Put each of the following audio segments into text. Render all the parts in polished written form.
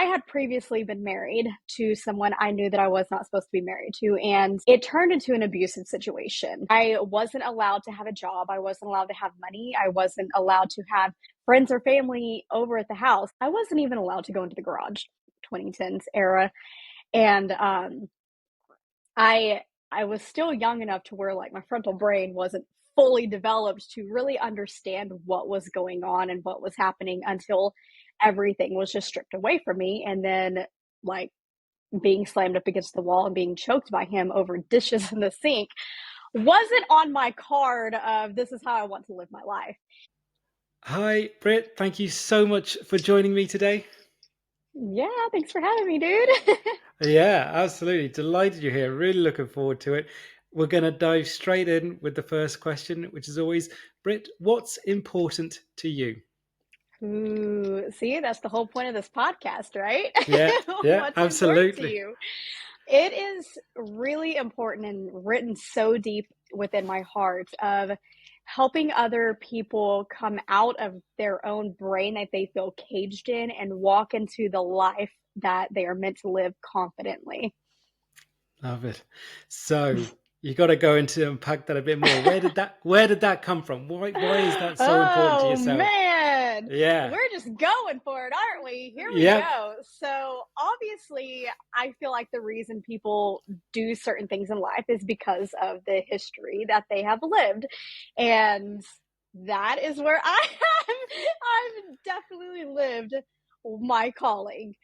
I had previously been married to someone I knew that I was not supposed to be married to, and it turned into an abusive situation. I wasn't allowed to have a job. I wasn't allowed to have money. I wasn't allowed to have friends or family over at the house. I wasn't even allowed to go into the garage, 2010s era. And I I was still young enough to where like my frontal brain wasn't fully developed to really understand what was going on and what was happening until everything was just stripped away from me. And then like being slammed up against the wall and being choked by him over dishes in the sink wasn't on my card of this is how I want to live my life. Hi, Brit. Thank you so much for joining me today. Yeah, thanks for having me, dude. Yeah, absolutely. Delighted you're here. Really looking forward to it. We're going to dive straight in with the first question, which is always, Brit, what's important to you? Ooh, see, that's the whole point of this podcast, right? Yeah, yeah, What's important to absolutely. you? It is really important and written so deep within my heart of helping other people come out of their own brain that they feel caged in and walk into the life that they are meant to live confidently. Love it. So you got to go into unpack that a bit more. Where did that come from? Why is that so important to Oh yourself? man, Yeah. we're just going for it, aren't we? Here we Yep. go. So, obviously, I feel like the reason people do certain things in life is because of the history that they have lived. And that is where I have I've definitely lived my calling.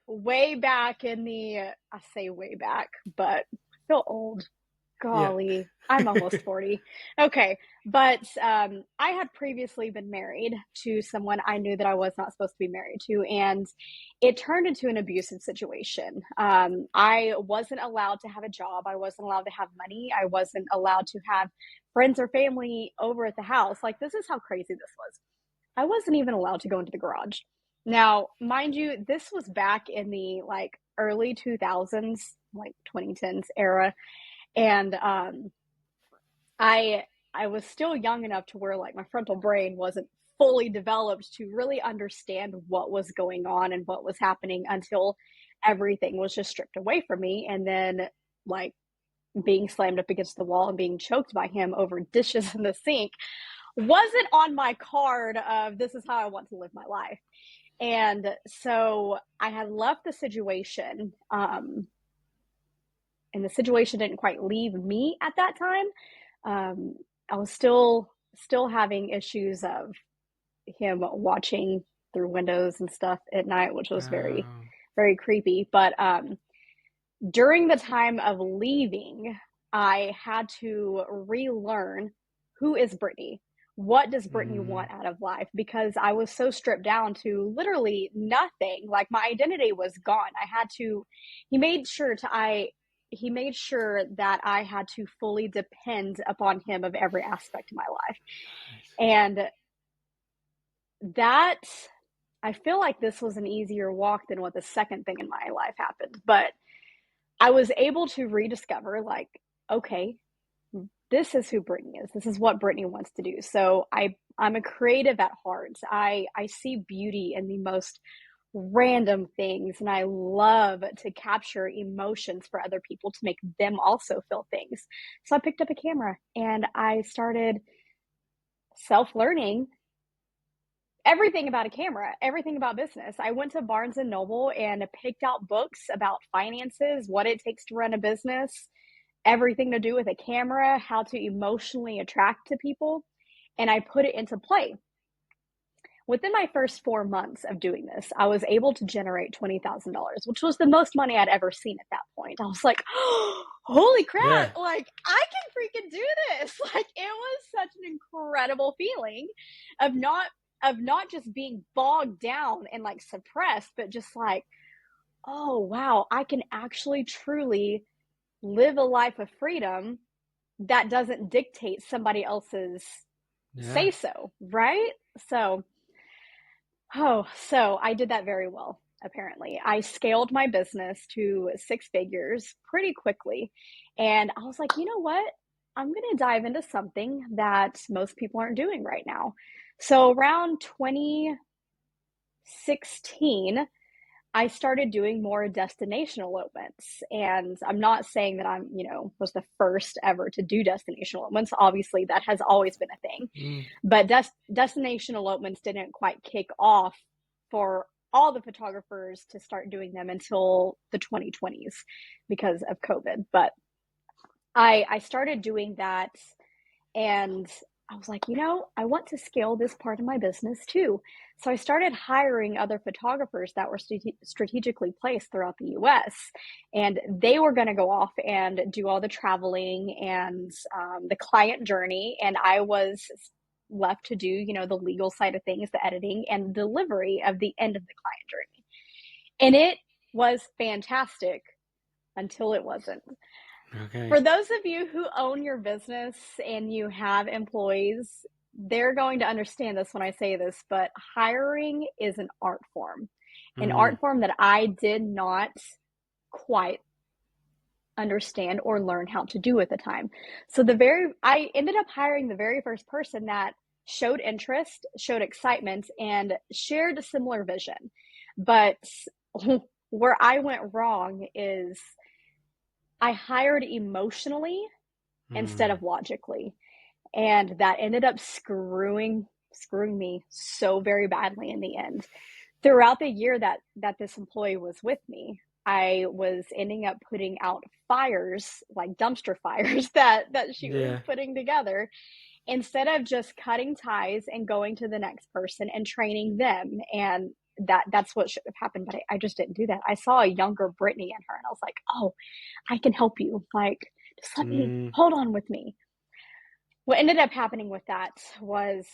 Way back in the I say way back, but I feel old. Yeah. Golly, I'm almost 40. Okay. But I had previously been married to someone I knew that I was not supposed to be married to. And it turned into an abusive situation. I wasn't allowed to have a job. I wasn't allowed to have money. I wasn't allowed to have friends or family over at the house. Like, this is how crazy this was. I wasn't even allowed to go into the garage. Now, mind you, this was back in the like early 2000s, like 2010s era. And I I was still young enough to where like my frontal brain wasn't fully developed to really understand what was going on and what was happening until everything was just stripped away from me. And then like being slammed up against the wall and being choked by him over dishes in the sink wasn't on my card of this is how I want to live my life. And so I had left the situation, and the situation didn't quite leave me at that time. I was still having issues of him watching through windows and stuff at night, which was very, Oh, very creepy. But during the time of leaving, I had to relearn who is Brittany. What does Brittany mm, want out of life? Because I was so stripped down to literally nothing. Like my identity was gone. I had to. He made sure to I. He made sure that I had to fully depend upon him of every aspect of my life, and that I feel like this was an easier walk than what the second thing in my life happened. But I was able to rediscover, like, okay, this is who Brittany is. This is what Brittany wants to do. So I'm a creative at heart. I see beauty in the most random things, and I love to capture emotions for other people to make them also feel things. So I picked up a camera and I started self-learning everything about a camera, everything about business. I went to Barnes and Noble and picked out books about finances, what it takes to run a business, everything to do with a camera, how to emotionally attract to people, and I put it into play. Within my first 4 months of doing this, I was able to generate $20,000, which was the most money I'd ever seen at that point. I was like, oh, holy yeah. crap, like I can freaking do this. Like it was such an incredible feeling of not just being bogged down and like suppressed, but just like, oh wow, I can actually truly live a life of freedom that doesn't dictate somebody else's Yeah. say so, right? So I did that very well, apparently. I scaled my business to six figures pretty quickly. And I was like, you know what? I'm going to dive into something that most people aren't doing right now. So around 2016, I started doing more destination elopements. And I'm not saying that was the first ever to do destination elopements. Obviously, that has always been a thing. But destination elopements didn't quite kick off for all the photographers to start doing them until the 2020s because of COVID. But I started doing that, and I was like, I want to scale this part of my business too. So I started hiring other photographers that were strategically placed throughout the US. And they were going to go off and do all the traveling and the client journey. And I was left to do, the legal side of things, the editing and delivery of the end of the client journey. And it was fantastic until it wasn't. Okay. For those of you who own your business and you have employees, they're going to understand this when I say this, but hiring is an art form, an art form that I did not quite understand or learn how to do at the time. So I ended up hiring the very first person that showed interest, showed excitement, and shared a similar vision. But where I went wrong is I hired emotionally instead of logically. And that ended up screwing me so very badly in the end. Throughout the year that this employee was with me, I was ending up putting out fires, like dumpster fires that she was putting together, instead of just cutting ties and going to the next person and training them. And that's what should have happened, but I just didn't do that. I saw a younger Brittany in her, and I was like, oh, I can help you. Like, just let me, hold on with me. What ended up happening with that was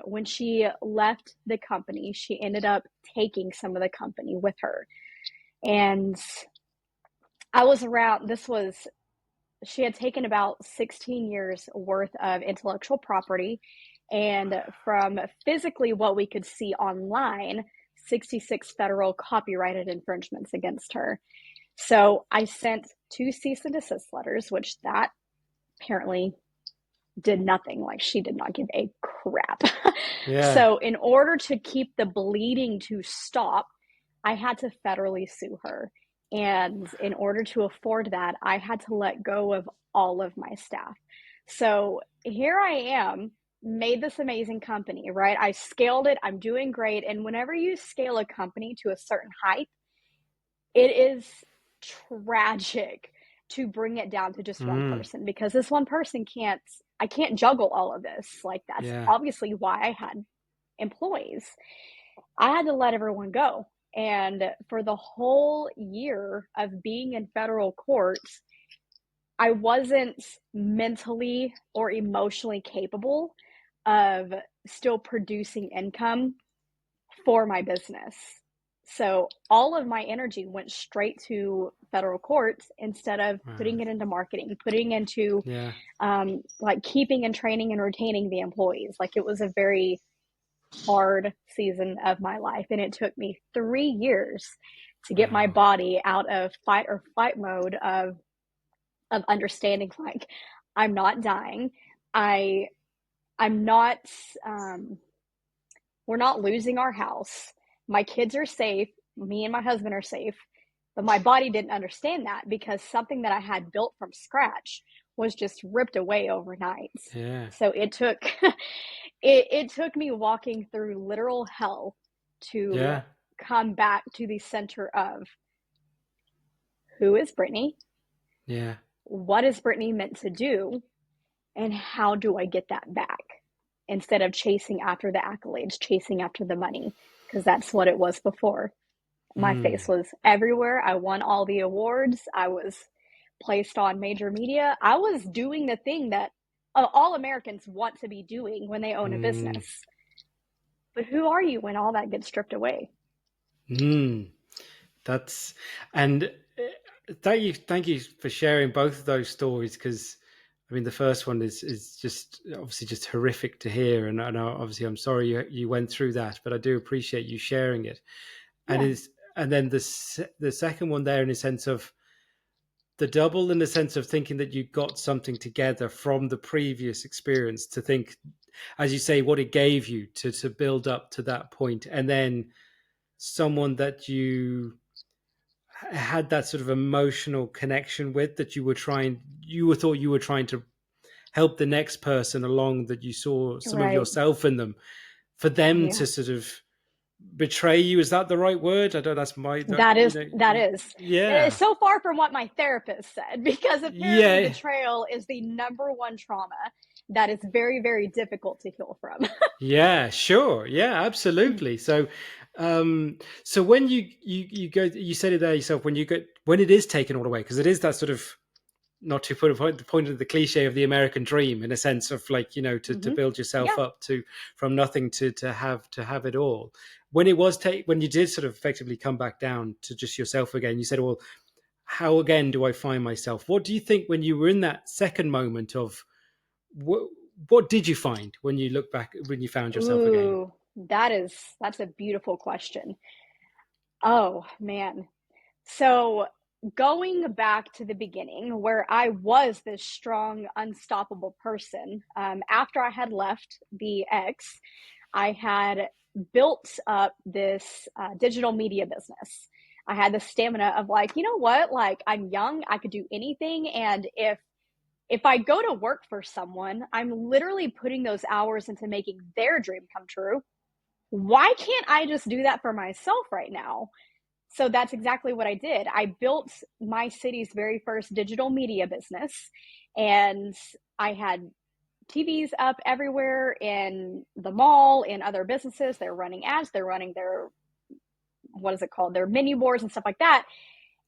when she left the company, she ended up taking some of the company with her. And I was around, she had taken about 16 years worth of intellectual property. And from physically what we could see online, 66 federal copyrighted infringements against her. So I sent 2 cease and desist letters, which that apparently did nothing. Like, she did not give a crap. So in order to keep the bleeding to stop, I had to federally sue her. And in order to afford that, I had to let go of all of my staff. So here I am, made this amazing company, right? I scaled it. I'm doing great. And whenever you scale a company to a certain height, it is tragic to bring it down to just one person, because this one person I can't juggle all of this. Like, that's obviously why I had employees. I had to let everyone go. And for the whole year of being in federal court, I wasn't mentally or emotionally capable of still producing income for my business. So all of my energy went straight to federal courts instead of putting it into marketing, putting into like keeping and training and retaining the employees. Like, it was a very hard season of my life, and it took me 3 years to get my body out of fight or flight mode of understanding, like, I'm not dying. I'm not, we're not losing our house. My kids are safe. Me and my husband are safe. But my body didn't understand that, because something that I had built from scratch was just ripped away overnight. So it took it took me walking through literal hell to come back to the center of who is Brittany? What is Brittany meant to do? And how do I get that back? Instead of chasing after the accolades, chasing after the money, because that's what it was before. My face was everywhere. I won all the awards. I was placed on major media. I was doing the thing that all Americans want to be doing when they own a business. But who are you when all that gets stripped away? That's, and thank you for sharing both of those stories, because I mean, the first one is just obviously just horrific to hear, and obviously I'm sorry you went through that, but I do appreciate you sharing it. And then the second one there, in a sense of the double, in the sense of thinking that you got something together from the previous experience, to think, as you say, what it gave you to build up to that point, and then someone that you had that sort of emotional connection with, that thought you were trying to help the next person along, that you saw some of Right. yourself in them, for them Yeah. to sort of betray you? Is that the right word? I don't, that's my, That you is, know, that is. It's yeah, so far from what my therapist said, because apparently yeah, betrayal is the number one trauma that is very, very difficult to heal from. yeah, sure. Yeah, absolutely. So, so when you go, you said it there yourself, when you go, when it is taken all away, because it is that sort of, not to put the point of the cliche of the American dream, in a sense of, like, to Hmm. build yourself Yeah. up to, from nothing to have it all. When it was when you did sort of effectively come back down to just yourself again, you said, well, how again do I find myself? What do you think when you were in that second moment of, what, what did you find when you look back, when you found yourself again? Ooh, that's a beautiful question. Oh, man. So going back to the beginning, where I was this strong, unstoppable person, after I had left the ex, I had built up this digital media business. I had the stamina of, like, you know what? Like, I'm young, I could do anything, and if I go to work for someone, I'm literally putting those hours into making their dream come true. Why can't I just do that for myself right now? So that's exactly what I did. I built my city's very first digital media business, and I had TVs up everywhere in the mall, in other businesses. They're running ads, they're running their, what is it called? Their menu boards and stuff like that.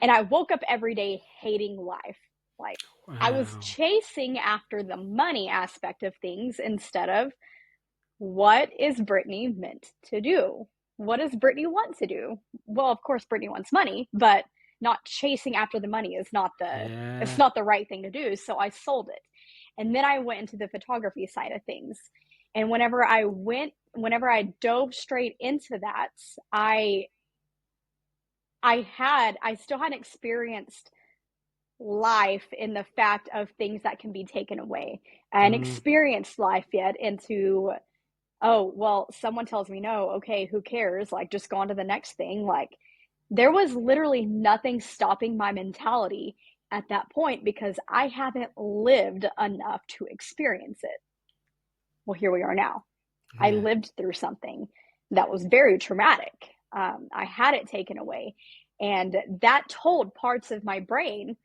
And I woke up every day hating life. Like, I was Wow. chasing after the money aspect of things instead of, what is Brittany meant to do? What does Brittany want to do? Well, of course, Brittany wants money, but not chasing after the money is not it's Yeah. not the right thing to do. So I sold it. And then I went into the photography side of things. And whenever I dove straight into that, I I still hadn't experienced life in the fact of things that can be taken away, and Mm, experienced life yet into, oh, well, someone tells me no, okay, who cares? Like, just go on to the next thing. Like, there was literally nothing stopping my mentality at that point, because I haven't lived enough to experience it. Well, here we are now. I yeah. lived through something that was very traumatic. I had it taken away. And that told parts of my brain,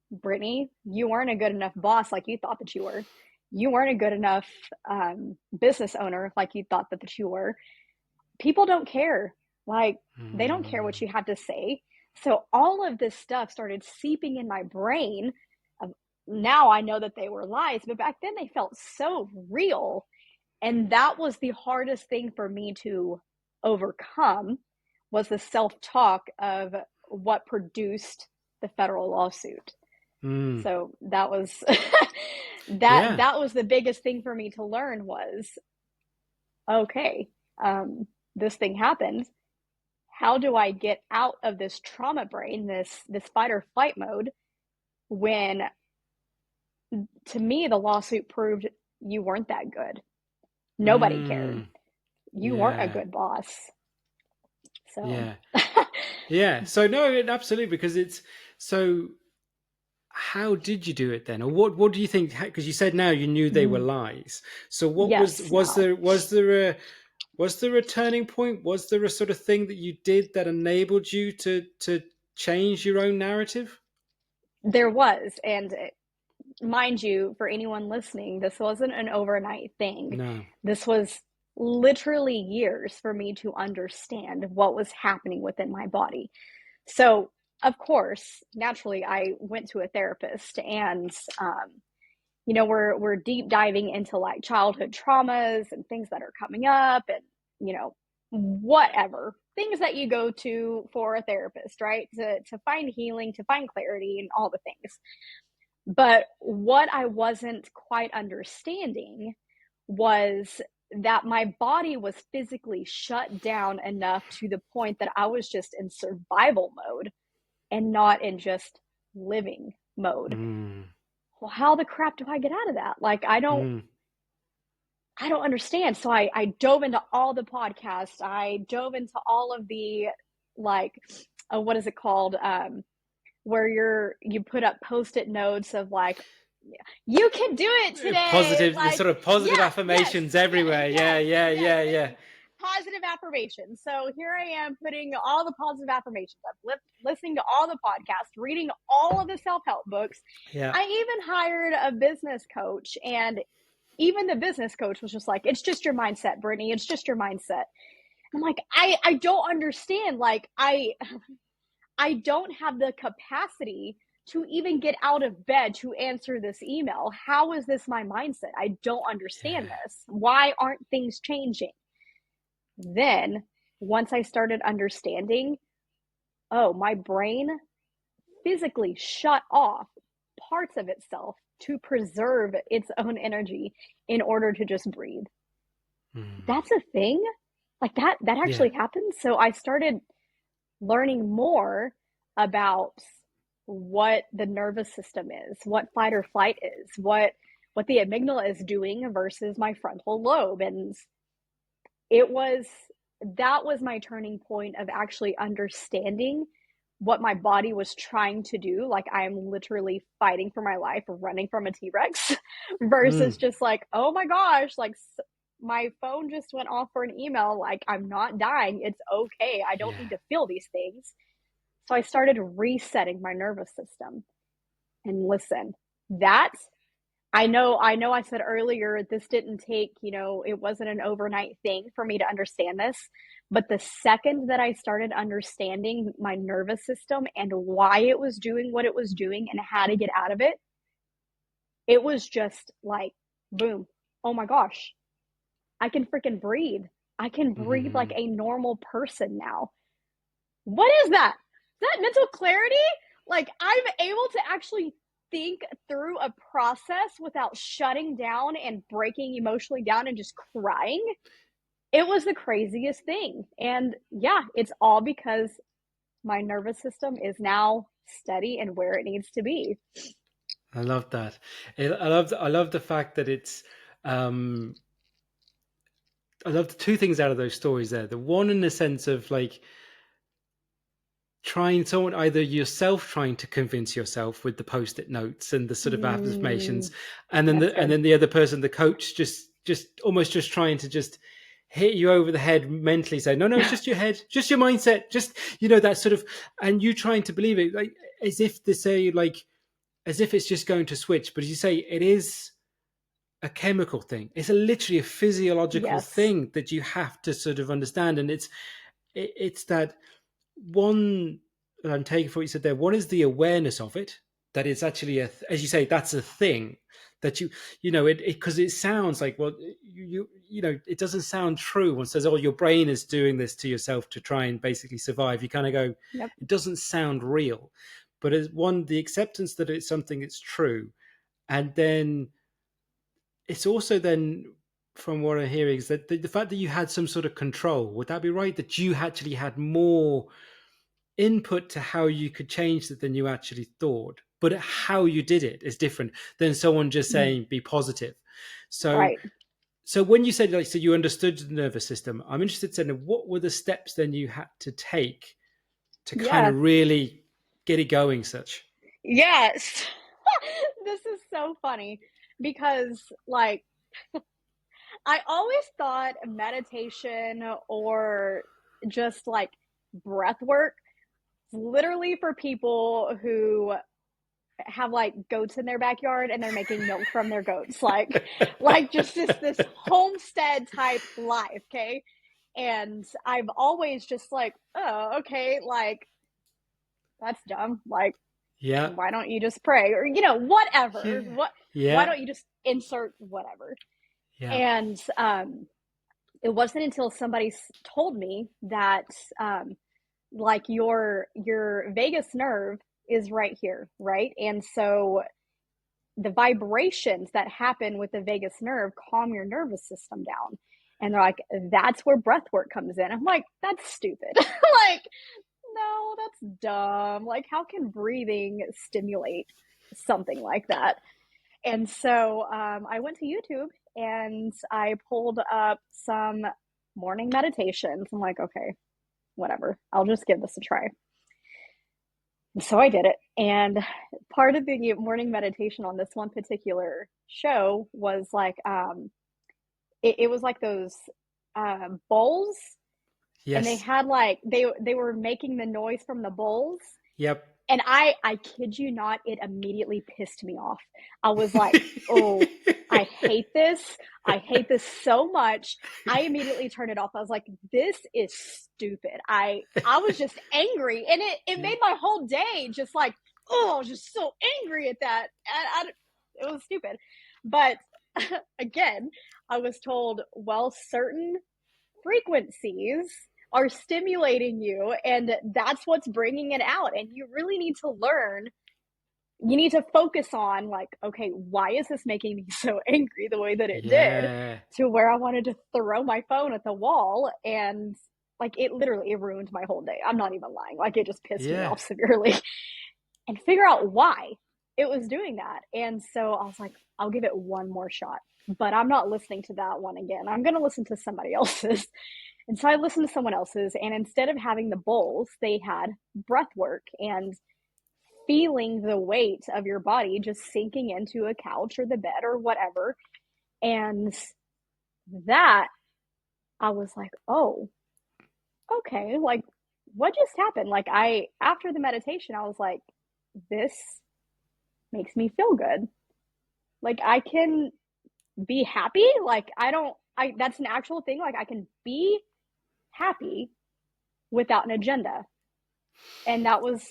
Brittany, you weren't a good enough boss like you thought that you were. You weren't a good enough business owner like you thought that you were. People don't care. Like, they don't care what Mm, you have to say. So all of this stuff started seeping in my brain. Now I know that they were lies, but back then they felt so real. And that was the hardest thing for me to overcome, was the self-talk of what produced the federal lawsuit. mm, So that was yeah. that was the biggest thing for me to learn was, okay, this thing happened. How do I get out of this trauma brain, this fight or flight mode, when, to me, the lawsuit proved you weren't that good. Nobody cared. Mm, You weren't a yeah. good boss. So Yeah. Yeah. So no, absolutely, because it's so. How did you do it then, or what do you think? Because you said now you knew they were lies. So what yes, was now there a turning point? Was there a sort of thing that you did that enabled you to change your own narrative? there was, and mind you, for anyone listening, this wasn't an overnight thing. No. This was literally years for me to understand what was happening within my body. So, of course, naturally, I went to a therapist, and we're deep diving into, like, childhood traumas and things that are coming up, and whatever things that you go to for a therapist, right? To find healing, to find clarity, and all the things. But what I wasn't quite understanding was that my body was physically shut down enough to the point that I was just in survival mode and not in just living mode. Mm, Well, how the crap do I get out of that? Like, mm, I don't understand. So I dove into all the podcasts. I dove into all of the, like, what is it called? Where you put up post-it notes of like, you can do it today. Positive, the Like, sort of positive yeah, yes, affirmations yeah, everywhere. Yeah, yes, yeah, yes. yeah, Thank yeah, you. Positive affirmations. So here I am putting all the positive affirmations up, listening to all the podcasts, reading all of the self-help books. yeah. I even hired a business coach, and even the business coach was just like, it's just your mindset, Brittany. It's just your mindset. I'm like, I don't understand. Like, I don't have the capacity to even get out of bed to answer this email. How is this my mindset? I don't understand Yeah. this. Why aren't things changing? Then, once I started understanding, oh, my brain physically shut off parts of itself to preserve its own energy in order to just breathe. Mm. That's a thing. Like that Yeah. actually happens. So I started learning more about what the nervous system is, what fight or flight is, what the amygdala is doing versus my frontal lobe. And it was that was my turning point of actually understanding what my body was trying to do. Like, I'm literally fighting for my life, running from a T-Rex, versus Mm. just like, oh my gosh, like my phone just went off for an email. Like, I'm not dying. It's okay. I don't Yeah. need to feel these things. So I started resetting my nervous system. And listen, that I said earlier, this didn't take, it wasn't an overnight thing for me to understand this. But the second that I started understanding my nervous system and why it was doing what it was doing and how to get out of it, it was just like, boom. Oh my gosh, I can freaking breathe. I can breathe like Mm. a normal person now. What is that? Is that mental clarity? Like, I'm able to actually think through a process without shutting down and breaking emotionally down and just crying. It was the craziest thing. And yeah, it's all because my nervous system is now steady and where it needs to be. I love that. I love the fact that it's. Um, I love the two things out of those stories there. The one in the sense of like trying someone, either yourself trying to convince yourself with the post-it notes and the sort of affirmations, and then That's good. the other person, the coach, just almost just trying to just hit you over the head mentally, say, no, it's just your head, just your mindset, just that sort of, and you trying to believe it, like as if to say, like as if it's just going to switch. But as you say, it is a chemical thing. It's literally a physiological Yes. thing that you have to sort of understand. And it's that one that I'm taking for what you said there. One is the awareness of it, that it's actually as you say, that's a thing that it because it sounds like, well, it doesn't sound true when it says, oh, your brain is doing this to yourself to try and basically survive. You kind of go, Yep. it doesn't sound real. But as one, the acceptance that it's something that's true, and then it's also then, from what I'm hearing, is that the fact that you had some sort of control. Would that be right? That you actually had more input to how you could change it than you actually thought, but how you did it is different than someone just saying be positive. So, Right. when you said, like, so you understood the nervous system, I'm interested in what were the steps then you had to take to kind Yeah. of really get it going. Such. Yes. This is so funny because, like, I always thought meditation or just like breath work literally for people who have like goats in their backyard and they're making milk from their goats, like just this homestead type life. Okay. And I've always just like, oh, okay, like that's dumb. Like, Yeah. why don't you just pray, or whatever, Yeah. why Yeah. don't you just insert whatever? Yeah. And it wasn't until somebody told me that like your vagus nerve is right here, right? And so the vibrations that happen with the vagus nerve calm your nervous system down. And they're like, that's where breath work comes in. I'm like, that's stupid. Like, no, that's dumb. Like, how can breathing stimulate something like that? And so I went to YouTube and I pulled up some morning meditations. I'm like, okay, whatever. I'll just give this a try. So I did it. And part of the morning meditation on this one particular show was like, it was like those bowls, and they Yes. had like they were making the noise from the bowls. Yep. And I kid you not, it immediately pissed me off. I was like, oh, I hate this. I hate this so much. I immediately turned it off. I was like, this is stupid. I was just angry, and it Yeah. made my whole day just like, oh, I was just so angry at that. And it was stupid. But again, I was told, well, certain frequencies are stimulating you, and that's what's bringing it out, and you really need to learn, you need to focus on like, okay, why is this making me so angry the way that it did, Yeah. to where I wanted to throw my phone at the wall. And like, it literally, it ruined my whole day. I'm not even lying, like it just pissed me Yeah. off severely. And figure out why it was doing that. And so I was like, I'll give it one more shot, but I'm not listening to that one again. I'm going to listen to somebody else's. And so I listened to someone else's, and instead of having the bowls, they had breath work and feeling the weight of your body just sinking into a couch or the bed or whatever. And that, I was like, oh, okay, like what just happened? Like, after the meditation, I was like, this makes me feel good. Like, I can be happy. Like, that's an actual thing. Like, I can be happy without an agenda. And that was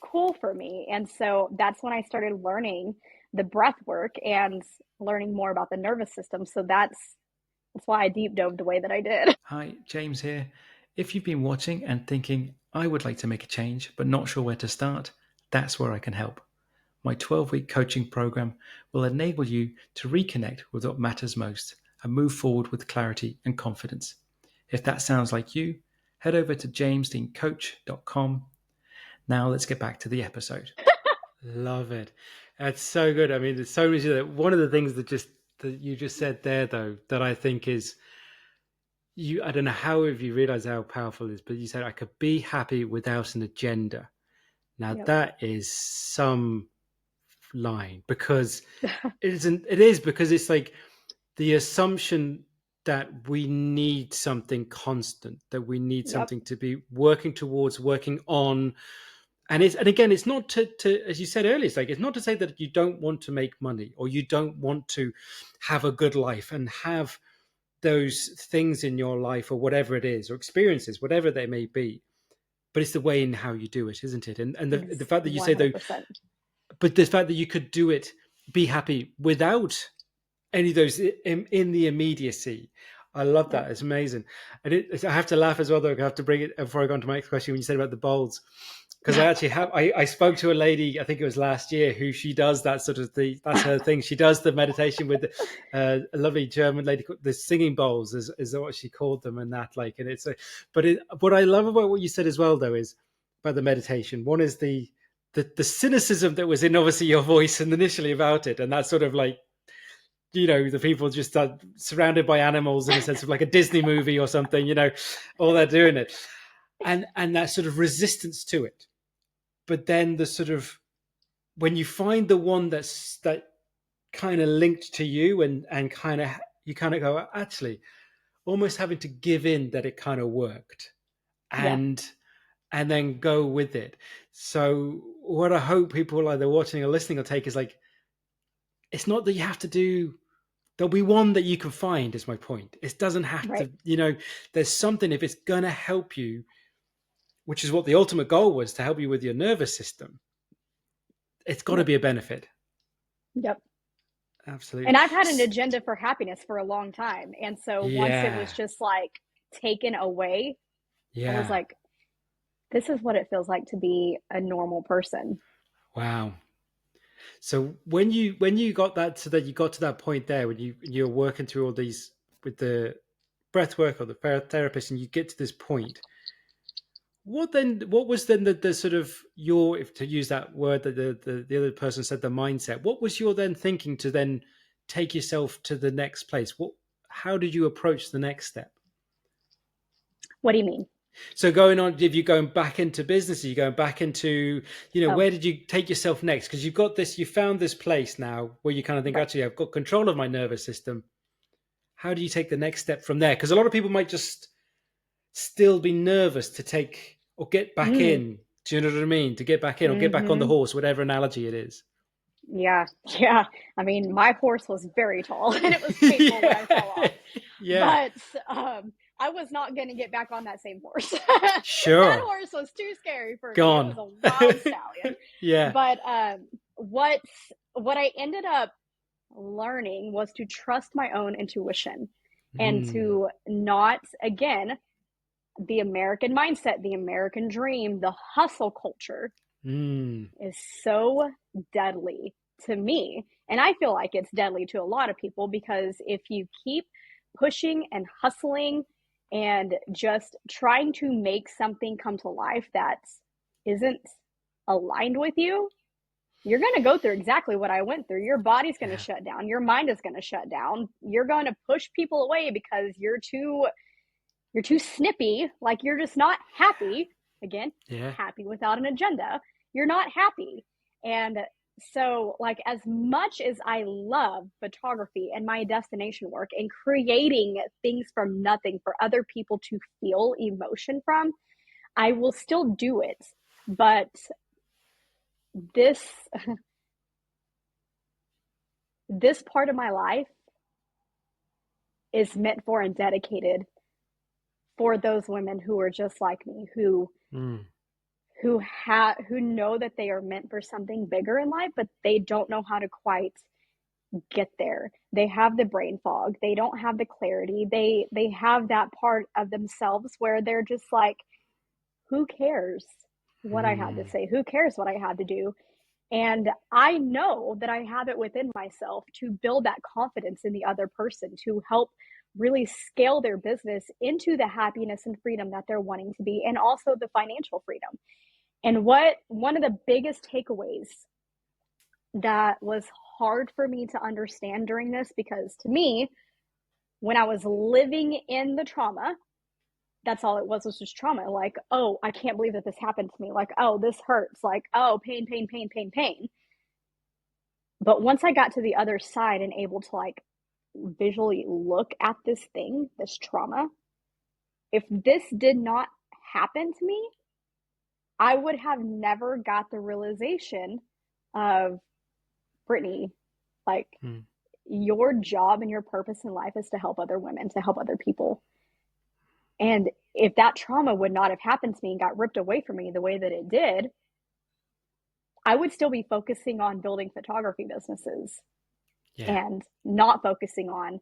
cool for me. And so that's when I started learning the breath work and learning more about the nervous system. So that's why I deep dove the way that I did. Hi, James here. If you've been watching and thinking, I would like to make a change, but not sure where to start, that's where I can help. My 12-week coaching program will enable you to reconnect with what matters most and move forward with clarity and confidence. If that sounds like you, head over to jamesdeancoach.com. Now let's get back to the episode. Love it. That's so good. I mean, there's so much of that. One of the things that you just said there, though, that I think is you. I don't know how if you realize how powerful it is, but you said I could be happy without an agenda. Now Yep. that is some line, because it isn't. It is because it's like the assumption that we need something constant, that we need Yep. something to be working towards, working on. And again, it's not to, as you said earlier, it's not to say that you don't want to make money or you don't want to have a good life and have those things in your life or whatever it is, or experiences, whatever they may be. But it's the way in how you do it, isn't it? And Is the fact that you say, though, 100%. but the fact that you could do it, be happy without any of those in the immediacy. I love Yep. that. It's amazing. And I have to laugh as well, though. I have to bring it before I go on to my next question when you said about the bowls. Because I actually I spoke to a lady, I think it was last year, who she does that sort of that's her thing. She does the meditation with a lovely German lady, the singing bowls is what she called them, and that and it's what I love about what you said as well, though, is about the meditation. One is the cynicism that was in obviously your voice and initially about it, and that sort of the people just surrounded by animals in a sense of like a Disney movie or something, all they're doing it, and that sort of resistance to it. But then the sort of when you find the one that kind of linked to you and kind of you kind of go, actually almost having to give in that it kind of worked, Yeah. and then go with it. So what I hope people either watching or listening will take is it's not that you have to do. There'll be one that you can find, is my point. It doesn't have Right. to, there's something, if it's going to help you, which is what the ultimate goal was, to help you with your nervous system, it's got to Yep. be a benefit. Yep. Absolutely. And I've had an agenda for happiness for a long time. And so once it was Yeah. just like taken away, I was Yeah. like, this is what it feels like to be a normal person. Wow. So when you got that, so that you got to that point there, when you're working through all these with the breath work or the therapist, and you get to this point, what was then the sort of your, if to use that word that the other person said, the mindset, what was your then thinking to then take yourself to the next place? How did you approach the next step? What do you mean? So going on, if you're going back into business, are you going back into, Oh, where did you take yourself next? Because you've got this, you found this place now where you kind of think, right. actually, I've got control of my nervous system. How do you take the next step from there? Because a lot of people might just still be nervous to take or get back Mm, in. Do you know what I mean? To get back in or get back on the mm-hmm. horse, whatever analogy it is. Yeah, yeah. I mean, my horse was very tall and it was painful when I fell Yeah. off. Yeah. But I was not going to get back on that same horse. That Sure. horse was too scary for me. It was Gone. a wild stallion. Yeah. But what I ended up learning was to trust my own intuition and Mm. to not, again, the American mindset, the American dream, the hustle culture Mm. is so deadly to me. And I feel like it's deadly to a lot of people because if you keep pushing and hustling and just trying to make something come to life that isn't aligned with you, you're going to go through exactly what I went through. Your body's going to Yeah. shut down. Your mind is going to shut down. You're going to push people away because you're too snippy, like you're just not happy. Again, Yeah. happy without an agenda. You're not happy. And so, like, as much as I love photography and my destination work and creating things from nothing for other people to feel emotion from, I will still do it. But this this part of my life is meant for and dedicated for those women who are just like me, Mm. who know that they are meant for something bigger in life, but they don't know how to quite get there. They have the brain fog. They don't have the clarity. They have that part of themselves where they're just like, who cares what I had to Mm. say? Who cares what I had to do? And I know that I have it within myself to build that confidence in the other person, to help really scale their business into the happiness and freedom that they're wanting to be, and also the financial freedom. And what one of the biggest takeaways that was hard for me to understand during this, because to me, when I was living in the trauma, that's all it was just trauma. Like, oh, I can't believe that this happened to me. Like, oh, this hurts. Like, oh, pain, pain, pain, pain, pain. But once I got to the other side and able to like visually look at this thing, this trauma, if this did not happen to me, I would have never got the realization of, Brittany, like, Mm. your job and your purpose in life is to help other women, to help other people. And if that trauma would not have happened to me and got ripped away from me the way that it did, I would still be focusing on building photography businesses Yeah. and not focusing on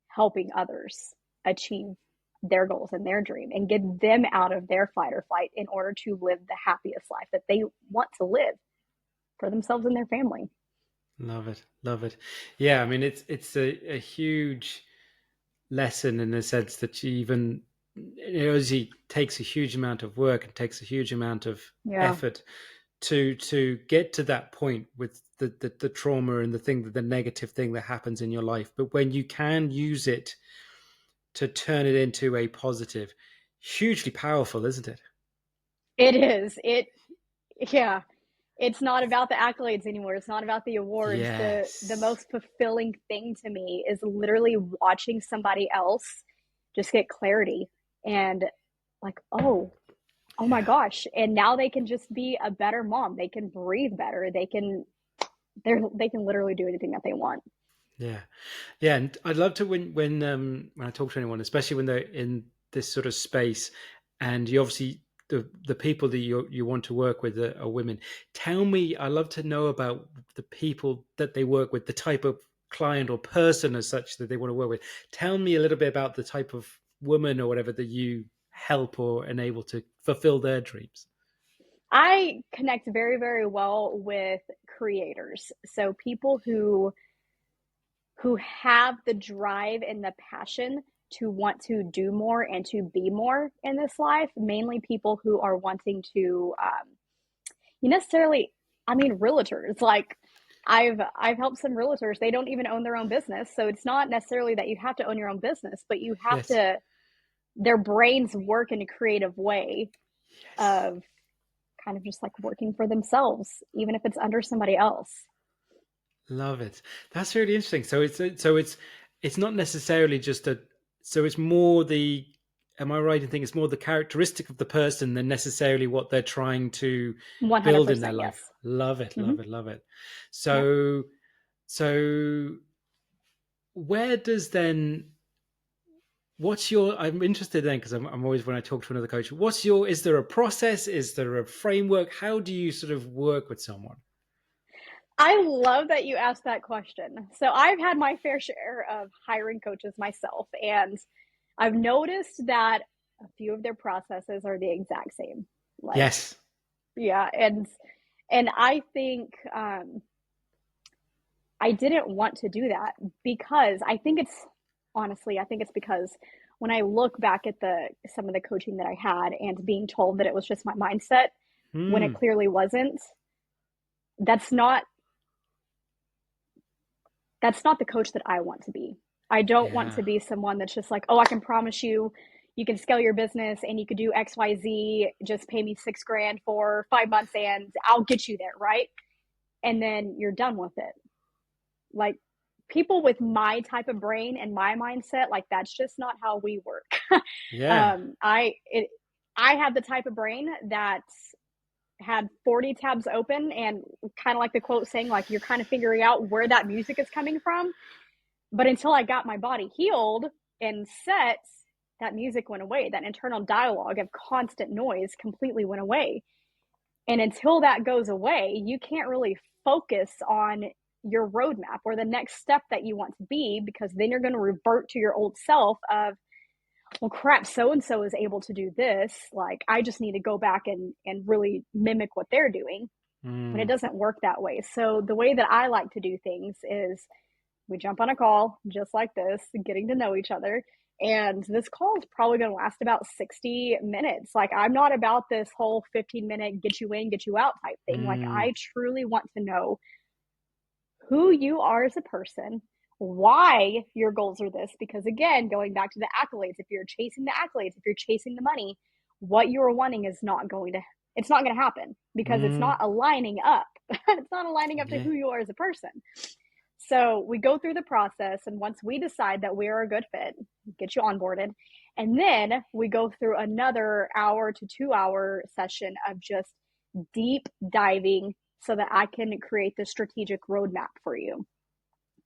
helping others achieve their goals and their dream and get them out of their fight or flight in order to live the happiest life that they want to live for themselves and their family. Love it. Love it. Yeah. I mean, it's a huge lesson in the sense that she even, it takes a huge amount of work and takes a huge amount of Yeah, effort to get to that point with the trauma and the negative thing that happens in your life. But when you can use it to turn it into a positive, hugely powerful, isn't it? it is. Yeah, it's not about the accolades anymore. It's not about the awards. The Yes. most fulfilling thing to me is literally watching somebody else just get clarity and like, oh my Yeah. gosh. And now they can just be a better mom. They can breathe better. They can literally do anything that they want. Yeah. Yeah. And I'd love to when I talk to anyone, especially when they're in this sort of space, and you obviously the people that you want to work with are women. Tell me, I love to know about the people that they work with, the type of client or person as such that they want to work with. Tell me a little bit about the type of woman or whatever that you help or enable to fulfill their dreams. I connect very, very well with creators. So people who have the drive and the passion to want to do more and to be more in this life, mainly people who are wanting to you necessarily, I mean, realtors. Like, I've helped some realtors. They don't even own their own business, so it's not necessarily that you have to own your own business, but you have Yes. to their brains work in a creative way Yes. of kind of just like working for themselves, even if it's under somebody else. Love it. That's really interesting. It's not necessarily just so it's more the, am I right in thinking it's more the characteristic of the person than necessarily what they're trying to build in their 100%. Yes. life? Love it, Mm-hmm. love it, love it. Yep. So where does then, what's your, I'm interested then, because I'm always, when I talk to another coach, is there a process? Is there a framework? How do you sort of work with someone? I love that you asked that question. So I've had my fair share of hiring coaches myself, and I've noticed that a few of their processes are the exact same. Like, Yes. yeah, and I think I didn't want to do that because I think it's because when I look back at some of the coaching that I had and being told that it was just my mindset when it Hmm. clearly wasn't, that's not the coach that I want to be. I don't want Yeah. to be someone that's just like, oh, I can promise you, you can scale your business and you could do XYZ, just pay me $6,000 for 5 months and I'll get you there, right? And then you're done with it. Like, people with my type of brain and my mindset, like, that's just not how we work. Yeah. um, I it, I had the type of brain that had 40 tabs open, and kind of like the quote saying, like, you're kind of figuring out where that music is coming from. But until I got my body healed and set, that music went away. That internal dialogue of constant noise completely went away. And until that goes away, you can't really focus on your roadmap or the next step that you want to be, because then you're going to revert to your old self of, well, crap, so and so is able to do this. Like, I just need to go back and really mimic what they're doing. But it Mm. doesn't work that way. So the way that I like to do things is we jump on a call just like this, getting to know each other. And this call is probably going to last about 60 minutes. Like, I'm not about this whole 15-minute get you in, get you out type thing. Like, Mm. I truly want to know who you are as a person, why your goals are this. Because, again, going back to the accolades, if you're chasing the accolades, if you're chasing the money, what you're wanting is not going to, it's not going to happen because it's Mm. not aligning up. It's not aligning up to Yeah. who you are as a person. So we go through the process, and once we decide that we are a good fit, get you onboarded, and then we go through another hour to 2 hour session of just deep diving so that I can create the strategic roadmap for you.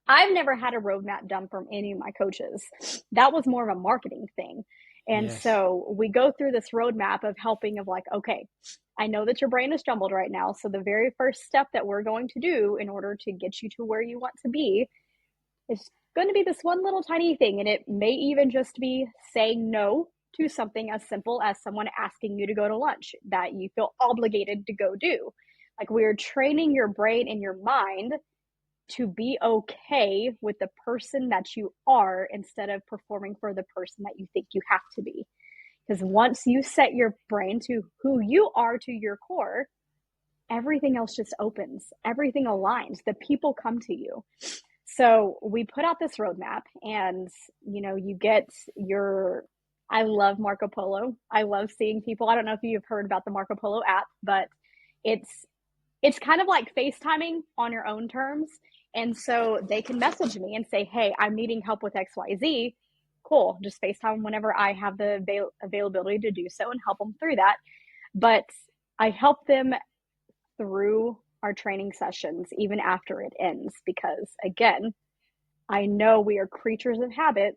I've never had a roadmap done from any of my coaches. That was more of a marketing thing. And Yes. so we go through this roadmap of helping of like, okay, I know that your brain is jumbled right now. So the very first step that we're going to do in order to get you to where you want to be is going to be this one little tiny thing. And it may even just be saying no to something as simple as someone asking you to go to lunch that you feel obligated to go do. Like, we're training your brain and your mind to be okay with the person that you are instead of performing for the person that you think you have to be. Because once you set your brain to who you are to your core, everything else just opens, everything aligns, the people come to you. So we put out this roadmap, and you get your, I love Marco Polo. I love seeing people. I don't know if you've heard about the Marco Polo app, but it's kind of like FaceTiming on your own terms. And so they can message me and say, hey, I'm needing help with XYZ. Cool. Just FaceTime whenever I have the availability to do so and help them through that. But I help them through our training sessions, even after it ends, because, again, I know we are creatures of habit,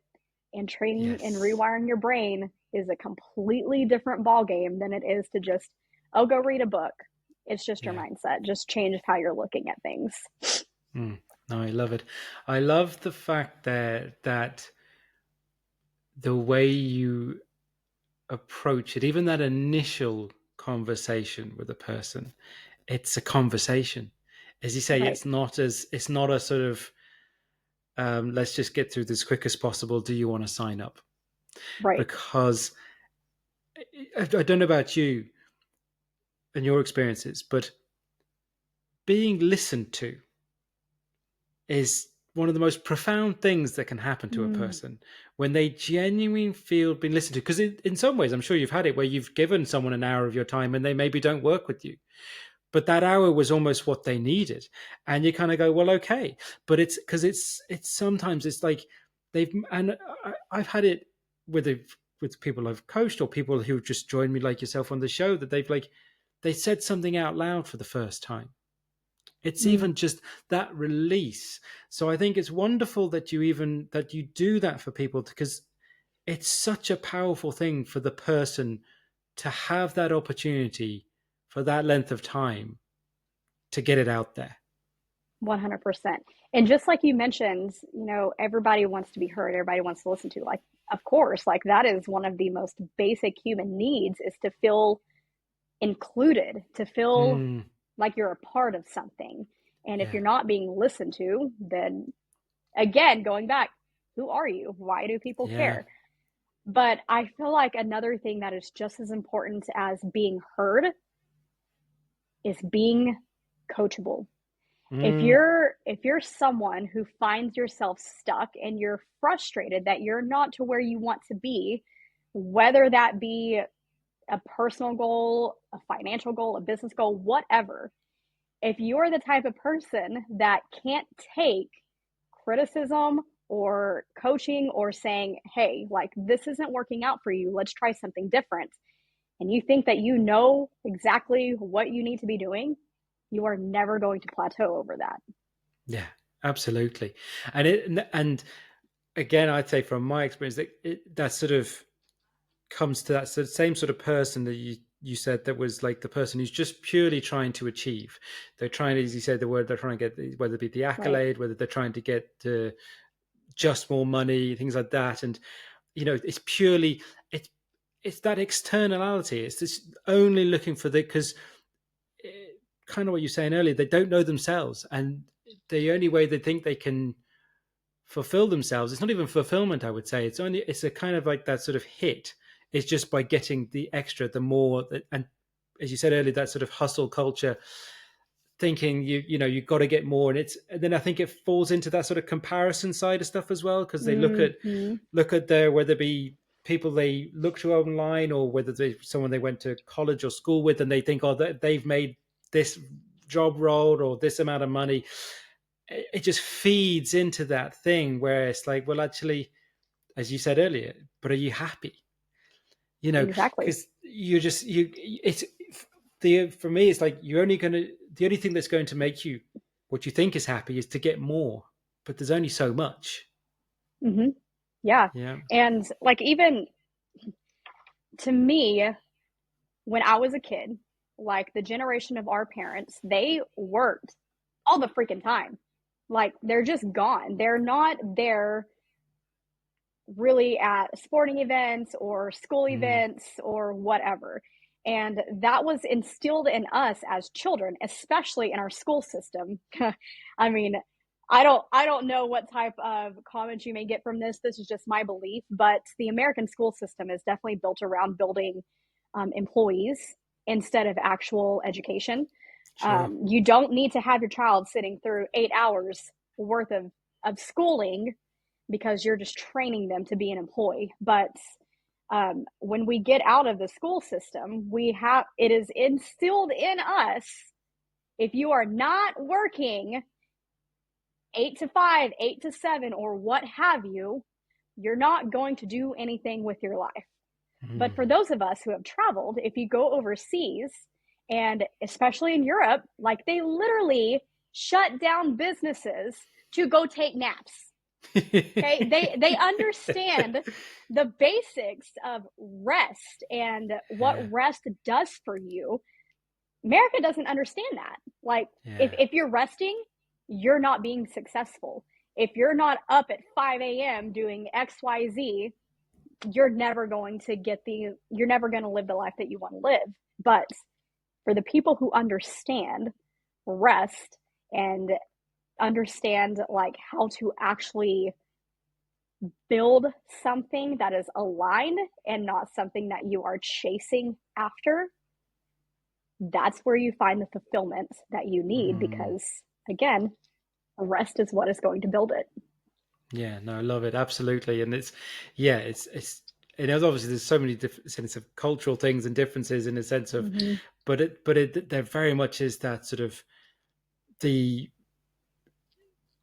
and training and Yes. rewiring your brain is a completely different ballgame than it is to just, oh, go read a book. It's just your Yeah. mindset. Just change how you're looking at things. Mm. No, I love it. I love the fact that the way you approach it, even that initial conversation with a person, it's a conversation. As you say, Right. it's not a sort of let's just get through this quick as possible. Do you want to sign up? Right. Because I don't know about you and your experiences, but being listened to is one of the most profound things that can happen to a Mm, person when they genuinely feel been listened to. Because in some ways, I'm sure you've had it where you've given someone an hour of your time and they maybe don't work with you, but that hour was almost what they needed, and you kind of go, well, okay. But it's because it's sometimes it's like they've, and I've had it with people I've coached or people who just joined me like yourself on the show, that they said something out loud for the first time. It's even just that release. So I think it's wonderful that you do that for people, because it's such a powerful thing for the person to have that opportunity for that length of time to get it out there. 100%. And just like you mentioned, everybody wants to be heard, everybody wants to listen to. Like, of course, like that is one of the most basic human needs, is to feel included, to feel like you're a part of something. And if you're not being listened to, then again, going back, who are you? Why do people care? But I feel like another thing that is just as important as being heard is being coachable. If you're someone who finds yourself stuck and you're frustrated that you're not to where you want to be, whether that be a personal goal, a financial goal, a business goal, whatever, if you're the type of person that can't take criticism or coaching or saying, hey, like this isn't working out for you, let's try something different, and you think that you know exactly what you need to be doing, you are never going to plateau over that. Yeah, absolutely. And again, I'd say from my experience that sort of comes to that same sort of person that you said, that was like the person who's just purely trying to achieve. They're trying to, as you said, the word, they're trying to get, whether it be the accolade, whether they're trying to get just more money, things like that. And it's purely, it's that externality. It's this only looking for because kind of what you're saying earlier, they don't know themselves, and the only way they think they can fulfill themselves, it's not even fulfillment, I would say. It's a kind of like that sort of hit, is just by getting the extra, the more. And as you said earlier, that sort of hustle culture, thinking you've got to get more. And then I think it falls into that sort of comparison side of stuff as well, because they look at their, whether it be people they look to online, or whether they someone they went to college or school with, and they think, oh, they've made this job role or this amount of money. It just feeds into that thing where it's like, well, actually, as you said earlier, but are you happy? Exactly. Because for me, it's like the only thing that's going to make you what you think is happy is to get more, but there's only so much. Yeah. And like, even to me, when I was a kid, like the generation of our parents, they worked all the freaking time. Like, they're just gone. They're not there really at sporting events or school events or whatever. And that was instilled in us as children, especially in our school system. I mean, I don't know what type of comments you may get from this. This is just my belief, but the American school system is definitely built around building employees instead of actual education. Sure. You don't need to have your child sitting through 8 hours worth of schooling, because you're just training them to be an employee. But when we get out of the school system, it is instilled in us, if you are not working 8 to 5, 8 to 7, or what have you, you're not going to do anything with your life. But for those of us who have traveled, if you go overseas, and especially in Europe, like, they literally shut down businesses to go take naps. Okay, they understand the basics of rest and what rest does for you. America doesn't understand that. Like, if you're resting, you're not being successful. If you're not up at 5 a.m. doing XYZ, you're never going to live the life that you want to live. But for the people who understand rest and understand like how to actually build something that is aligned and not something that you are chasing after, that's where you find the fulfillment that you need, because again, rest is what is going to build it. Yeah, no, I love it. Absolutely. And obviously there's so many different sense of cultural things and differences in a sense of, Mm-hmm. but there very much is that sort of the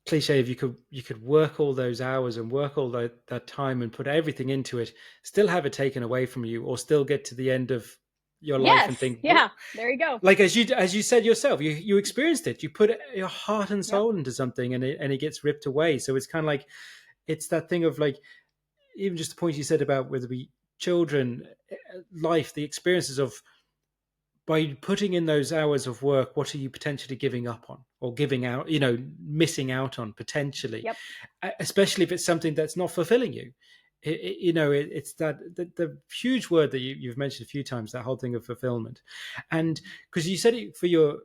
cliche of you could work all those hours and work all that time and put everything into it, still have it taken away from you, or still get to the end of your life and Yes. think, Yeah. There you go. like as you said yourself, you experienced it. You put your heart and Yep. soul into something, and it gets ripped away. So it's kind of like, it's that thing of like, even just the point you said about whether we children, life, the experiences of, by putting in those hours of work, what are you potentially giving up on or giving out, missing out on potentially, Yep. especially if it's something that's not fulfilling you. It's that the huge word that you've mentioned a few times, that whole thing of fulfillment. And because you said it for your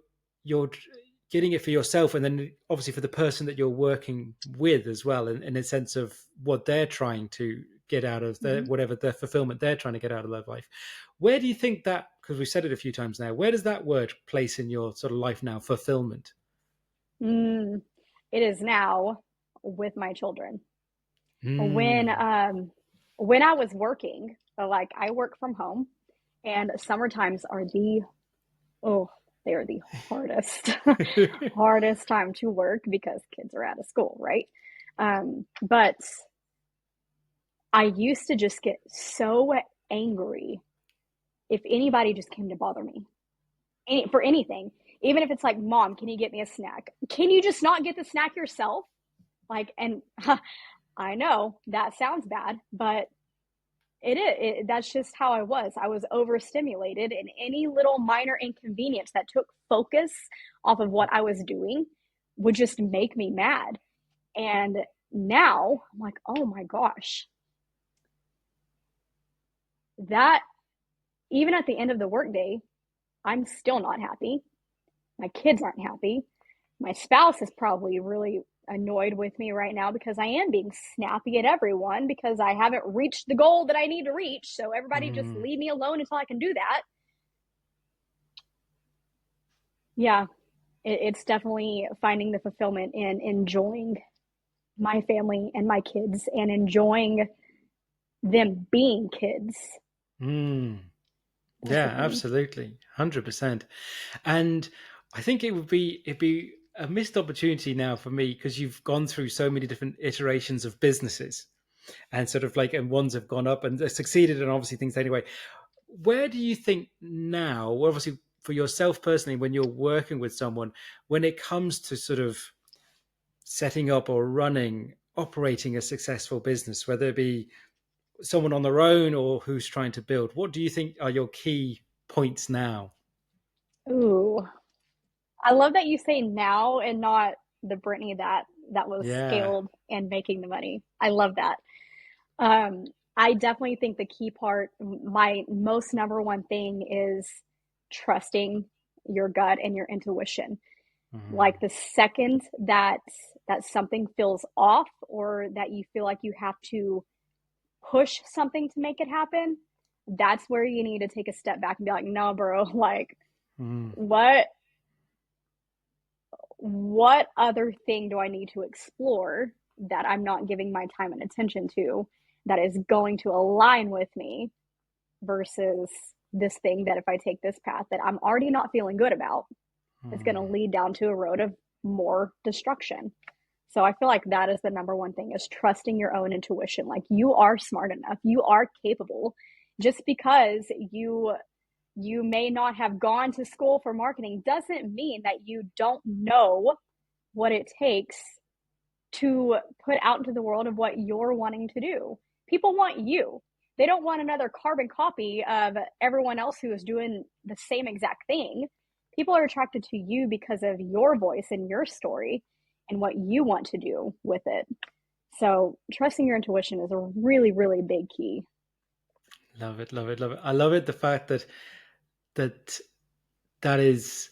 getting it for yourself, and then obviously for the person that you're working with as well, in a sense of what they're trying to get out of their, Mm-hmm. whatever their fulfillment they're trying to get out of their life. Where do you think that, because we've said it a few times now, where does that word place in your sort of life now, fulfillment? Mm. It is now with my children. When Mm. when I was working, so like I work from home, and summer times are oh, they are the hardest hardest time to work because kids are out of school, right? But I used to just get so angry if anybody just came to bother me, for anything. Even if it's like, Mom, can you get me a snack? Can you just not get the snack yourself? Like, and I know that sounds bad, but that's just how I was. I was overstimulated, and any little minor inconvenience that took focus off of what I was doing would just make me mad. And now I'm like, oh my gosh, that even at the end of the workday, I'm still not happy. My kids aren't happy. My spouse is probably really annoyed with me right now because I am being snappy at everyone because I haven't reached the goal that I need to reach. So everybody just Mm. leave me alone until I can do that. Yeah, it's definitely finding the fulfillment in enjoying my family and my kids and enjoying them being kids. Mm. Yeah, Definitely. absolutely, 100%. And I think it'd be a missed opportunity now for me, because you've gone through so many different iterations of businesses, and sort of like, and ones have gone up and succeeded, and obviously things anyway. Where do you think now, well, obviously for yourself personally, when you're working with someone, when it comes to sort of setting up or running, operating a successful business, whether it be someone on their own or who's trying to build, what do you think are your key points now? Ooh, I love that you say now and not the Brittany that was Yeah. scaled and making the money. I love that. Um, I definitely think the key part, my most number one thing is trusting your gut and your intuition. Mm. Like the second that something feels off or that you feel like you have to push something to make it happen, that's where you need to take a step back and be like, no, bro, like Mm. what what other thing do I need to explore that I'm not giving my time and attention to that is going to align with me versus this thing that if I take this path that I'm already not feeling good about, is going to Mm. lead down to a road of more destruction. So I feel like that is the number one thing, is trusting your own intuition. Like you are smart enough, you are capable. Just because you may not have gone to school for marketing doesn't mean that you don't know what it takes to put out into the world of what you're wanting to do. People want you. They don't want another carbon copy of everyone else who is doing the same exact thing. People are attracted to you because of your voice and your story and what you want to do with it. So, trusting your intuition is a really, really big key. Love it, love it, love it. I love it. The fact that that is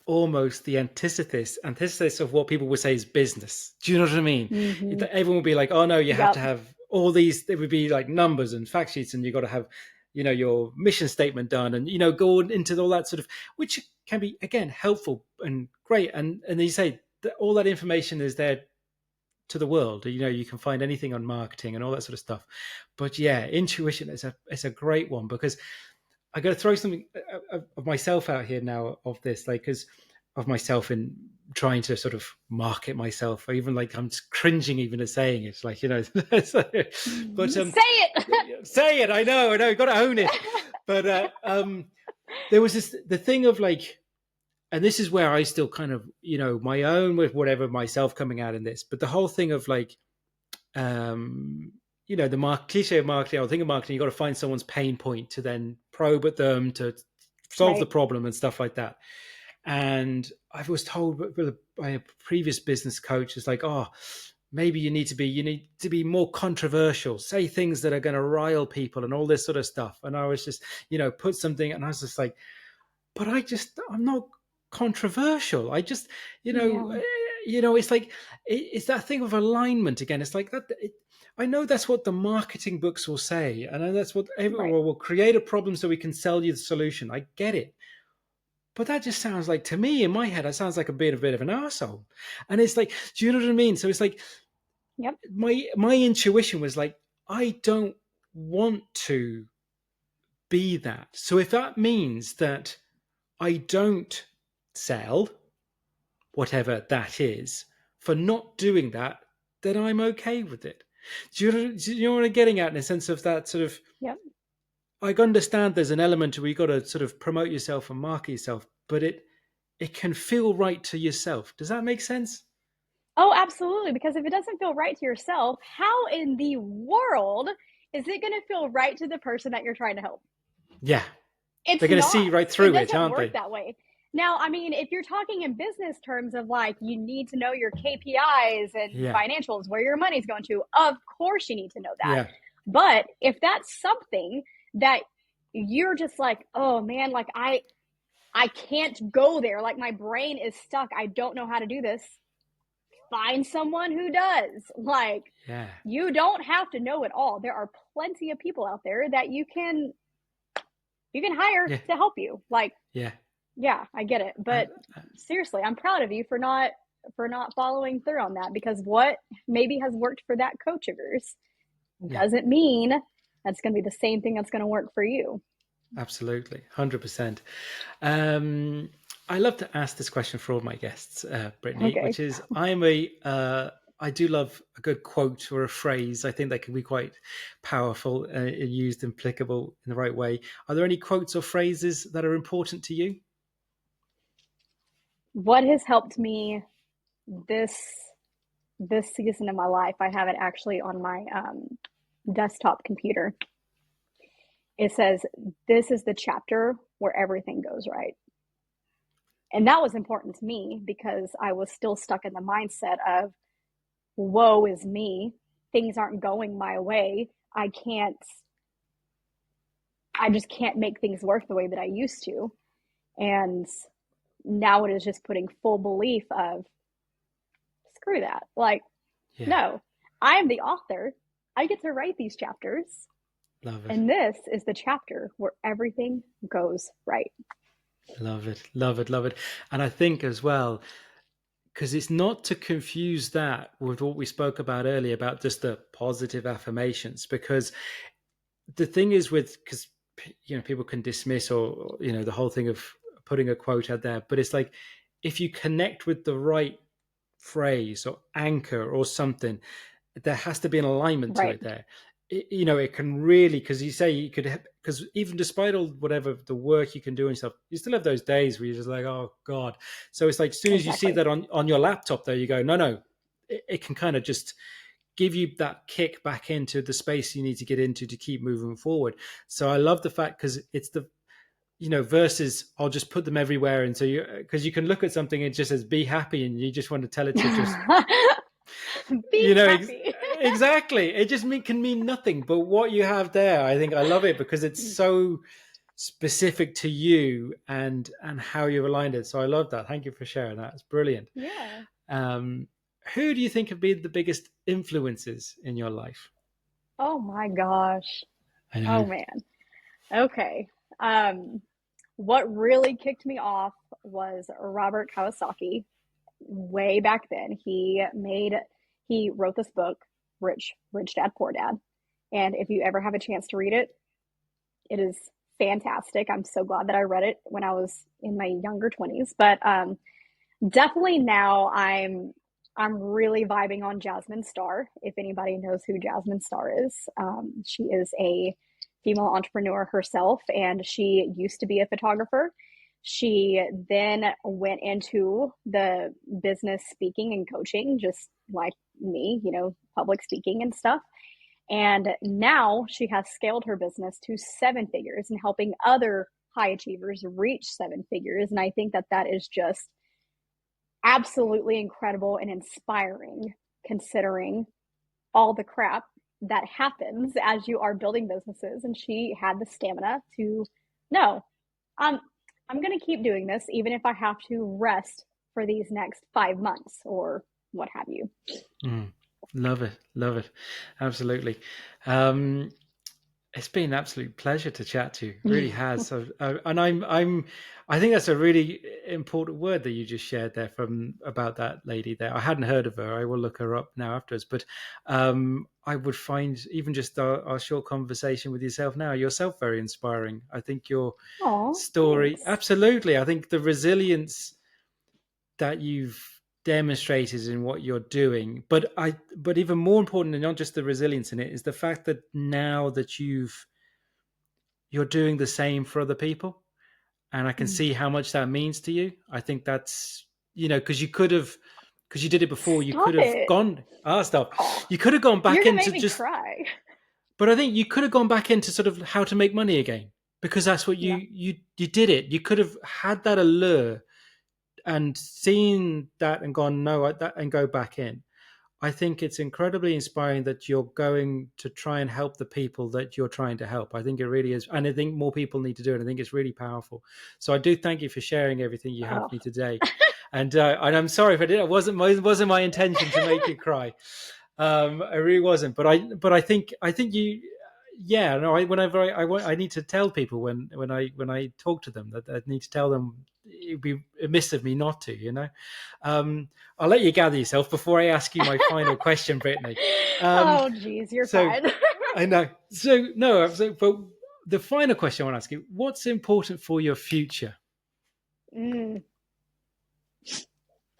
almost the antithesis of what people would say is business. Do you know what I mean? Mm-hmm. Everyone would be like, oh no, you have to Yep. have all these, there would be like numbers and fact sheets, and you got to have, your mission statement done, and go into all that sort of, which can be again helpful and great, and you say that all that information is there to the world. You can find anything on marketing and all that sort of stuff. But yeah, intuition is a great one, because I got to throw something of myself out here now of this, like, because of myself in trying to sort of market myself, or even like I'm cringing even at saying it, like, so, but Say it. say it. I know, you got to own it. But there was the thing of like, and this is where I still kind of, my own with whatever myself coming out in this, but the whole thing of like, the cliche of marketing, I think of marketing, you've got to find someone's pain point to then probe at them to solve the problem and stuff like that. And I was told by a previous business coach, it's like, oh, maybe you need to be more controversial, say things that are going to rile people and all this sort of stuff. And I was just, put something, and I was just like, but I'm not controversial. I just, it's like, it's that thing of alignment again. It's like that. I know that's what the marketing books will say. I know that's what everyone will create a problem so we can sell you the solution. I get it. But that just sounds like, to me, in my head, that sounds like a bit of an arsehole. And it's like, do you know what I mean? So it's like, yep. My intuition was like, I don't want to be that. So if that means that I don't sell, whatever that is, for not doing that, then I'm okay with it. Do you know what I'm getting at, in a sense of that sort of, yep. I understand there's an element where you got to sort of promote yourself and market yourself, but it can feel right to yourself. Does that make sense? Oh, absolutely. Because if it doesn't feel right to yourself, how in the world is it going to feel right to the person that you're trying to help? Yeah. They're going to see right through it, aren't they? It doesn't work that way. Now, I mean, if you're talking in business terms of like, you need to know your KPIs and financials, where your money's going to, of course you need to know that. Yeah. But if that's something that you're just like, oh man, like I can't go there. Like my brain is stuck. I don't know how to do this. Find someone who does. Like, you don't have to know it all. There are plenty of people out there that you can hire to help you. Like, yeah, I get it. But seriously, I'm proud of you for not following through on that, because what maybe has worked for that coach of yours doesn't mean that's going to be the same thing that's going to work for you. Absolutely. 100%. I love to ask this question for all my guests, Brittany, which is, I do love a good quote or a phrase. I think that can be quite powerful and used and applicable in the right way. Are there any quotes or phrases that are important to you? What has helped me this season of my life, I have it actually on my desktop computer. It says, this is the chapter where everything goes right. And that was important to me because I was still stuck in the mindset of, woe is me. Things aren't going my way. I just can't make things work the way that I used to. And now it is just putting full belief of, screw that. Like, no, I am the author. I get to write these chapters. Love it. And this is the chapter where everything goes right. Love it. Love it. Love it. And I think as well, because it's not to confuse that with what we spoke about earlier about just the positive affirmations, because the thing is because people can dismiss or the whole thing of putting a quote out there, but it's like, if you connect with the right phrase or anchor or something, there has to be an alignment to it there. It can really, because you say you could, because even despite all whatever the work you can do and stuff, you still have those days where you're just like, oh God. So it's like, as soon as you see that on your laptop there, you go, no, it can kind of just give you that kick back into the space you need to get into to keep moving forward. So I love the fact, because it's the, versus I'll just put them everywhere. And so because you can look at something and it just says, be happy. And you just want to tell it to just, be happy. Exactly. It just can mean nothing. But what you have there, I think I love it because it's so specific to you and how you've aligned it. So I love that. Thank you for sharing that. It's brilliant. Yeah. Who do you think have been the biggest influences in your life? Oh my gosh. I know. Oh man. Okay. What really kicked me off was Robert Kiyosaki. Way back then, he He wrote this book, Rich Dad, Poor Dad. And if you ever have a chance to read it, it is fantastic. I'm so glad that I read it when I was in my younger 20s. But definitely now I'm really vibing on Jasmine Star. If anybody knows who Jasmine Star is, she is a female entrepreneur herself, and she used to be a photographer. She then went into the business speaking and coaching, just like me, public speaking and stuff. And now she has scaled her business to 7 figures and helping other high achievers reach 7 figures. And I think that that is just absolutely incredible and inspiring, considering all the crap that happens as you are building businesses. And she had the stamina to, no, I'm going to keep doing this, even if I have to rest for these next 5 months or what have you. Love it. Absolutely. It's been an absolute pleasure to chat to you. It really has. So, and I think that's a really important word that you just shared there about that lady there. I hadn't heard of her. I will look her up now afterwards. But I would find even just our short conversation with yourself very inspiring. I think your story, thanks. absolutely. I think the resilience that you've demonstrated in what you're doing, but even more important than not just the resilience in it is the fact that now that you're doing the same for other people, and I can see how much that means to you. I think that's because you did it before. You could have gone stop. You could have gone back into just cry. But I think you could have gone back into sort of how to make money again, because that's what you did it. You could have had that allure and seen that and gone and go back in. I think it's incredibly inspiring that you're going to try and help the people that you're trying to help. I think it really is, and I think more people need to do it. I think it's really powerful. So I do thank you for sharing everything you have with me today. And I'm sorry if I did. It wasn't my intention to make you cry. It really wasn't. But I think you. Yeah, no. I need to tell people when I talk to them that I need to tell them it'd be amiss of me not to. I'll let you gather yourself before I ask you my final question, Brittany. Oh, geez, you're fine. I know. But the final question I want to ask you: what's important for your future?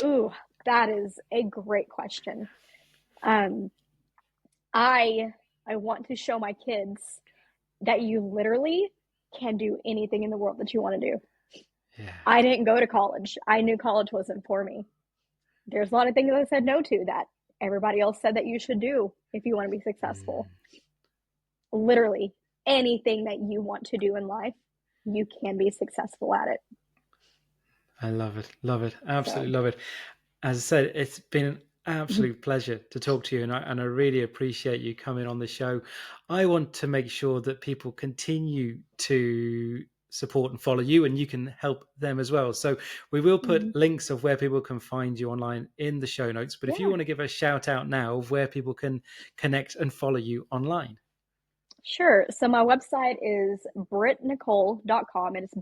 Ooh, that is a great question. I want to show my kids that you literally can do anything in the world that you want to do. Yeah. I didn't go to college. I knew college wasn't for me. There's a lot of things that I said no to that everybody else said that you should do if you want to be successful. Literally anything that you want to do in life, you can be successful at it. I love it. Absolutely love it. As I said, it's been an absolute pleasure to talk to you, and I really appreciate you coming on the show. I want to make sure that people continue to support and follow you, and you can help them as well. So we will put links of where people can find you online in the show notes. But if you want to give a shout out now of where people can connect and follow you online. Sure. So my website is britnicole.com, and it's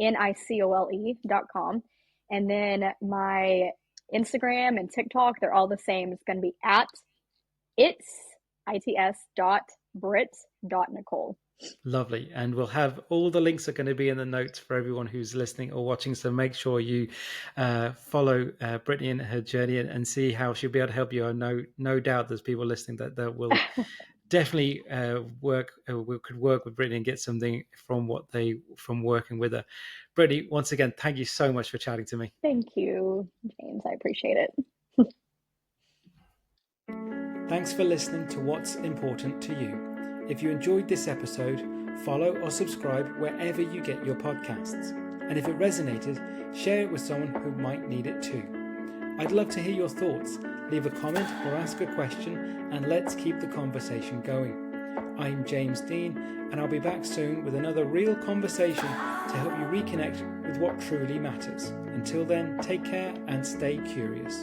BritNicole.com. And then my Instagram and TikTok, they're all the same. It's going to be at its.brit.nicole. Lovely. And we'll have all the links are going to be in the notes for everyone who's listening or watching. So make sure you follow Brittany and her journey and see how she'll be able to help you. I know, no doubt there's people listening that will definitely could work with Brittany and get something from working with her. Brittany, once again, thank you so much for chatting to me. Thank you, James. I appreciate it. Thanks for listening to What's Important to You. If you enjoyed this episode, follow or subscribe wherever you get your podcasts. And if it resonated, share it with someone who might need it too. I'd love to hear your thoughts. Leave a comment or ask a question, and let's keep the conversation going. I'm James Dean, and I'll be back soon with another real conversation to help you reconnect with what truly matters. Until then, take care and stay curious.